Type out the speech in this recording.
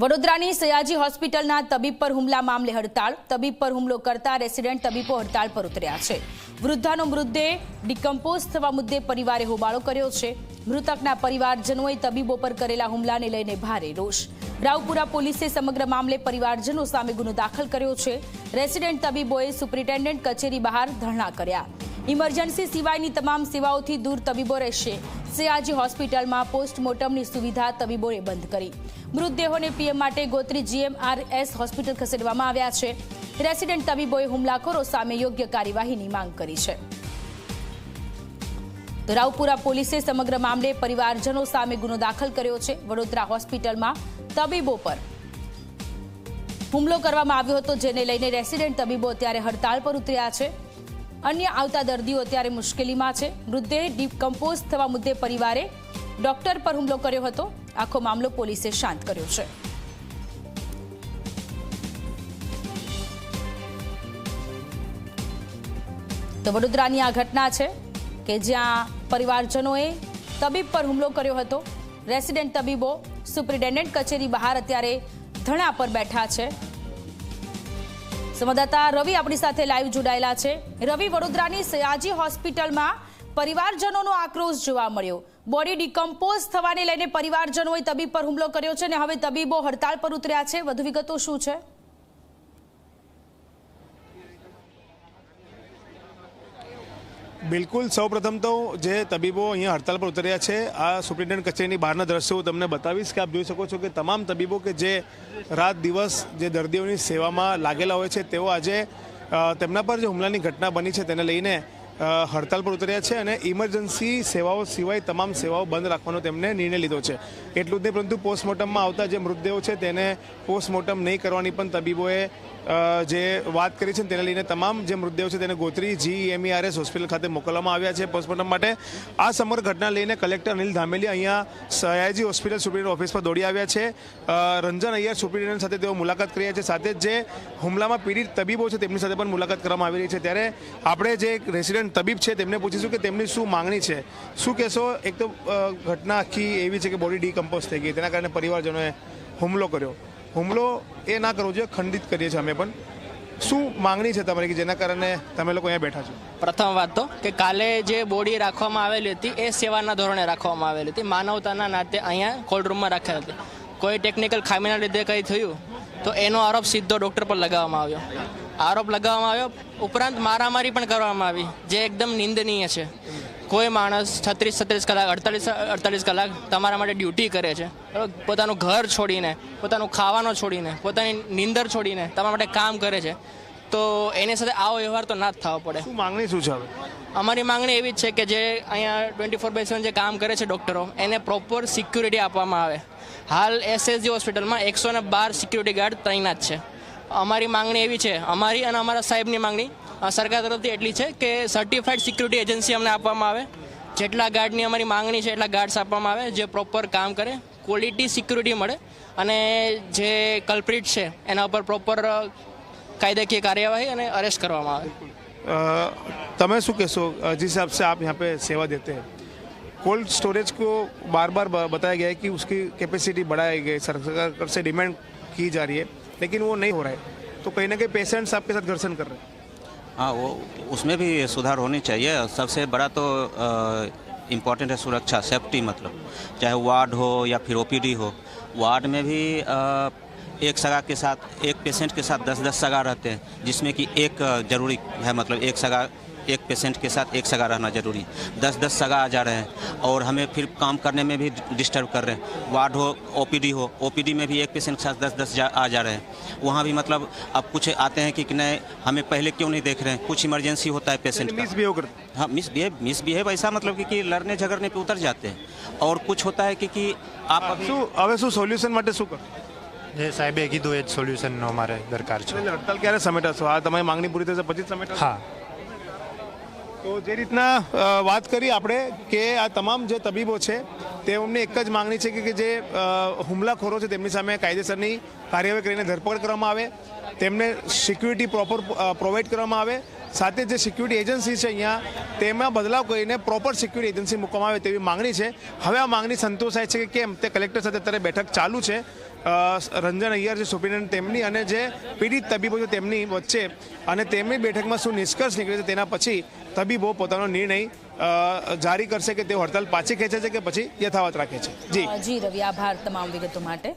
વડોદરાની સયાજી હોસ્પિટલના તબીબ પર હુમલા મામલે હડતાળ. તબીબ પર હુમલો કરતા રેસિડેન્ટ તબીબો હડતાળ પર ઉતર્યા છે. વૃદ્ધાનો મૃતદેહ ડિકમ્પોઝ થવા મુદ્દે પરિવારે હોબાળો કર્યો છે. મૃતકના પરિવારજનોએ તબીબો પર કરેલા હુમલાને લઈને ભારે રોષ. રાવપુરા પોલીસે સમગ્ર મામલે પરિવારજનો સામે ગુનો દાખલ કર્યો છે. રેસિડેન્ટ તબીબોએ સુપ્રિન્ટેન્ડન્ટ કચેરી બહાર ધરણા કર્યા. ઇમરજન્સી સિવાયની તમામ સેવાઓથી દૂર તબીબો રહેશે. સયાજી હોસ્પિટલમાં પોસ્ટમોર્ટમની સુવિધા તબીબોએ બંધ કરી. મૃતદેહોને પીએમ માટે ગોત્રી GMRS હોસ્પિટલ ખસેડવામાં આવ્યા છે. રેસિડેન્ટ તબીબોએ હુમલાખોરો સામે યોગ્ય કાર્યવાહીની માંગ કરી છે. રાવપુરા પોલીસે સમગ્ર મામલે પરિવારજનો સામે ગુનો દાખલ કર્યો છે. વડોદરા હોસ્પિટલમાં તબીબો પર હુમલો કરવામાં આવ્યો હતો, જેને લઈને રેસિડેન્ટ તબીબો અત્યારે હડતાળ પર ઉતર્યા છે. અન્ય આવતા દર્દીઓ અત્યારે મુશ્કેલીમાં છે. મૃતદેહ ડિકમ્પોઝ થવા મુદ્દે પરિવારે ડોક્ટર પર હુમલો કર્યો હતો. આખો મામલો પોલીસે શાંત કર્યો છે. તો વડોદરાની આ ઘટના છે કે જ્યાં પરિવારજનોએ તબીબ પર હુમલો કર્યો હતો. રેસિડેન્ટ તબીબો સુપ્રિન્ટેન્ડન્ટ કચેરી બહાર અત્યારે ધરણા પર બેઠા છે. સંવાદદાતા રવિ આપણી સાથે લાઈવ જોડાયેલા છે. રવિ, વડોદરાની સયાજી હોસ્પિટલમાં પરિવારજનોનો આક્રોશ જોવા મળ્યો. બોડી ડિકમ્પોઝ થવાને લઈને પરિવારજનોએ તબીબ પર હુમલો કર્યો છે અને હવે તબીબો હડતાળ પર ઉતર્યા છે. વધુ વિગતો શું છે? બિલકુલ, સૌપ્રથમ તો જે તબીબો અહીંયા હડતાળ પર ઉતર્યા છે, આ સુપ્રિન્ટેન્ડન્ટ કચેરીની બહારના દ્રશ્યો હું તમને બતાવીશ કે આપ જોઈ શકો છો કે તમામ તબીબો કે જે રાત દિવસ જે દર્દીઓની સેવામાં લાગેલા હોય છે, તેઓ આજે તેમના પર જે હુમલાની ઘટના બની છે તેને લઈને હડતાળ પર ઉતર્યા છે અને ઇમરજન્સી સેવાઓ સિવાય તમામ સેવાઓ બંધ રાખવાનો તેમને નિર્ણય લીધો છે. એટલું જ નહીં, પરંતુ પોસ્ટમોર્ટમમાં આવતા જે મૃતદેહો છે તેને પોસ્ટમોર્ટમ નહીં કરવાની પણ તબીબોએ જે વાત કરી છે તેને લઈને તમામ જે મૃતદેહો છે તેને ગોત્રી GMRS હોસ્પિટલ ખાતે મોકલવામાં આવ્યા છે પોસ્ટમોર્ટમ માટે. આ સમગ્ર ઘટના લઈને કલેક્ટર અનિલ ધામેલી અહીંયા સયાજી હોસ્પિટલ સુપ્રિન્ટેન્ડન્ટ ઓફિસ પર દોડી આવ્યા છે. રંજન અય્યર સુપ્રિન્ટેન્ડન્ટ સાથે તેઓ મુલાકાત કરી છે. સાથે જ જે હુમલામાં પીડિત તબીબો છે તેમની સાથે પણ મુલાકાત કરવામાં આવી રહી છે. ત્યારે આપણે જે રેસિડેન્ટ તબીબ છે તેમને પૂછીશું કે તેમની શું માંગણી છે. શું કહેશો? એક તો ઘટના આખી એવી છે કે બોડી ડિકમ્પોઝ થઈ ગઈ, તેના કારણે પરિવારજનોએ હુમલો કર્યો. હુમલો એ ના કરવો જોઈએ, ખંડિત કરીએ છીએ અમે પણ. શું માંગણી છે તમારી કે જેના કારણે તમે લોકો અહીંયા બેઠા છો? પ્રથમ વાત તો કે કાલે જે બોડી રાખવામાં આવેલી હતી એ સેવાના ધોરણે રાખવામાં આવેલી હતી. માનવતાના નાતે અહીંયા કોલ્ડ રૂમમાં રાખેલી હતી. કોઈ ટેકનિકલ ખામીના લીધે કંઈ થયું તો એનો આરોપ સીધો ડૉક્ટર પર લગાવવામાં આવ્યો. ઉપરાંત મારામારી પણ કરવામાં આવી, જે એકદમ નિંદનીય છે. કોઈ માણસ 36 કલાક 48 કલાક તમારા માટે ડ્યુટી કરે છે, પોતાનું ઘર છોડીને, પોતાનું ખાવાનું છોડીને, પોતાની નીંદર છોડીને તમારા માટે કામ કરે છે, તો એની સાથે આવો વ્યવહાર તો ના જ થવો પડે. શું માંગણી શું છે હવે? અમારી માંગણી એવી જ છે કે જે અહીંયા 24/7 જે કામ કરે છે ડૉક્ટરો, એને પ્રોપર સિક્યુરિટી આપવામાં આવે. હાલ SSG હોસ્પિટલમાં 112 સિક્યુરિટી ગાર્ડ તૈનાત છે. અમારી માંગણી એવી છે, અમારી અને અમારા સાહેબની માંગણી સરકાર તરફથી એટલી છે કે સર્ટિફાઈડ સિક્યુરિટી એજન્સી અમને આપવામાં આવે. જેટલા ગાર્ડની અમારી માંગણી છે એટલા ગાર્ડ્સ આપવામાં આવે, જે પ્રોપર કામ કરે, ક્વોલિટી સિક્યુરિટી મળે અને જે કલ્પ્રિટ છે એના ઉપર પ્રોપર કાયદાકીય કાર્યવાહી અને અરેસ્ટ કરવામાં આવે. તમે શું કહેશો? जिस हिसाब से आप यहाँ पे सेवा देते हैं, कोल्ड स्टोरेज को बार बार बताया गया है कि उसकी कैपेसिटी बढ़ाई गई, सरकार से डिमांड की जा रही है, लेकिन वो नहीं हो रहा है, तो कहीं ना कहीं पेशेंट्स आपके साथ घर्षण कर रहे हैं. हाँ, वो उसमें भी सुधार होनी चाहिए. सबसे बड़ा तो इम्पोर्टेंट है सुरक्षा, सेफ्टी. मतलब चाहे वार्ड हो या फिर OPD हो, वार्ड में भी एक सगा के साथ, एक पेशेंट के साथ 10-10 सगा रहते हैं, जिसमें कि एक जरूरी है. मतलब एक पेशेंट के साथ एक सगा रहना जरूरी. 10-10 सगा आ जा रहे हैं और हमें फिर काम करने में भी डिस्टर्ब कर रहे हैं. वार्ड हो, OPD में भी एक पेशेंट के साथ 10-10 आ जा रहे हैं. वहाँ भी मतलब अब कुछ आते हैं कि नहीं, हमें पहले क्यों नहीं देख रहे हैं, कुछ इमरजेंसी होता है पेशेंट का. मिसबिहेव करते? हाँ, मिसबिहेव ऐसा मतलब कि लड़ने झगड़ने पे उतर जाते हैं. और कुछ होता है कि आप હવે શું સોલ્યુશન માટે શું કરો? જે સાહેબે કીધું એ જ સોલ્યુશન અમારે દરકાર છે. હડતાલ ક્યારે સમેટાશો? આ તમારી માંગણી પૂરી થશે પછી જ સમેટાશો? હા. તો જે રીતના વાત કરી આપણે કે આ તમામ જે તબીબો છે તેમની એક જ માંગણી છે કે જે હુમલાખોરો છે તેમની સામે કાયદેસરની કાર્યવાહી કરીને ધરપકડ કરવામાં આવે, તેમને સિક્યુરિટી પ્રોપર પ્રોવાઈડ કરવામાં આવે. સાથે જે સિક્યુરિટી એજન્સી છે અહીંયા તેમાં બદલાવ કરીને પ્રોપર સિક્યુરિટી એજન્સી મૂકવામાં આવે તેવી માંગણી છે. હવે આ માંગણી સંતોષાય છે કે કેમ તે કલેક્ટર સાથે અત્યારે બેઠક ચાલુ છે. રંજન અય્યર જે સુપ્રિન્ટેન્ડન્ટ તેમની અને જે પીડિત તબીબો છે તેમની વચ્ચે અને તેમની બેઠકમાં શું નિષ્કર્ષ નીકળે છે તેના પછી તબીબો પોતાનો નિર્ણય જારી કરશે કે તેઓ હડતાલ પાછી ખેંચે છે કે પછી યથાવત રાખે છે. જી જી રવિ, આભાર તમામ વિગતો માટે.